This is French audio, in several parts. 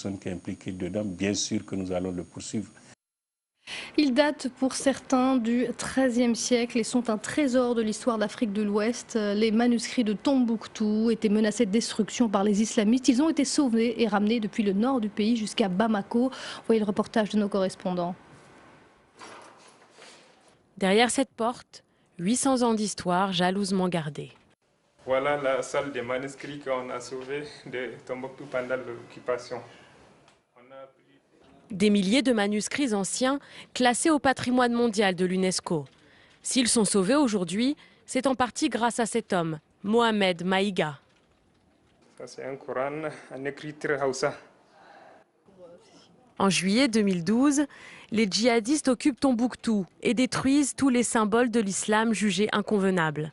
personne qui est impliquée dedans, bien sûr que nous allons le poursuivre. Ils datent pour certains du XIIIe siècle et sont un trésor de l'histoire d'Afrique de l'Ouest. Les manuscrits de Tombouctou étaient menacés de destruction par les islamistes. Ils ont été sauvés et ramenés depuis le nord du pays jusqu'à Bamako. Voyez le reportage de nos correspondants. Derrière cette porte, 800 ans d'histoire jalousement gardée. Voilà la salle des manuscrits qu'on a sauvée de Tombouctou pendant l'occupation. Des milliers de manuscrits anciens classés au patrimoine mondial de l'UNESCO. S'ils sont sauvés aujourd'hui, c'est en partie grâce à cet homme, Mohamed Maïga. Ça, c'est un Coran en écriture Hausa. En juillet 2012, les djihadistes occupent Tombouctou et détruisent tous les symboles de l'islam jugés inconvenables.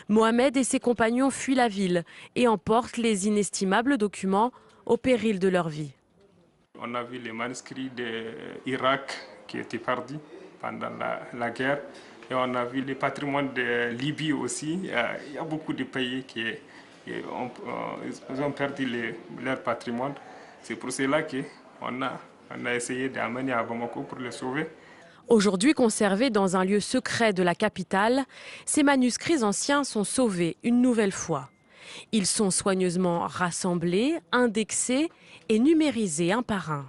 Mohamed et ses compagnons fuient la ville et emportent les inestimables documents au péril de leur vie. On a vu les manuscrits d'Irak qui étaient perdus pendant la guerre. Et on a vu les patrimoines de Libye aussi. Il y a beaucoup de pays qui ont perdu leur patrimoine. C'est pour cela qu'on a essayé d'amener à Bamako pour les sauver. Aujourd'hui conservés dans un lieu secret de la capitale, ces manuscrits anciens sont sauvés une nouvelle fois. Ils sont soigneusement rassemblés, indexés et numérisés un par un.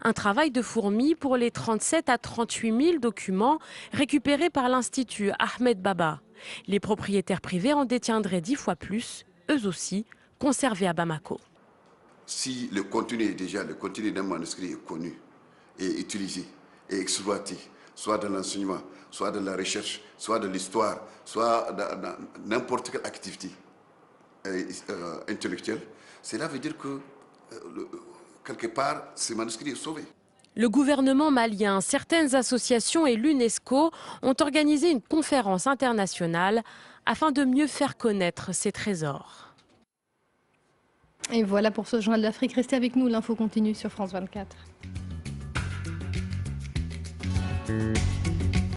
Un travail de fourmi pour les 37 à 38 000 documents récupérés par l'Institut Ahmed Baba. Les propriétaires privés en détiendraient 10 fois plus, eux aussi conservés à Bamako. Si le contenu d'un manuscrit est connu et utilisé et exploité, soit dans l'enseignement, soit dans la recherche, soit dans l'histoire, soit dans n'importe quelle activité intellectuelle, cela veut dire que quelque part, ce manuscrit est sauvé. Le gouvernement malien, certaines associations et l'UNESCO ont organisé une conférence internationale afin de mieux faire connaître ces trésors. Et voilà pour ce journal d'Afrique. Restez avec nous, l'info continue sur France 24.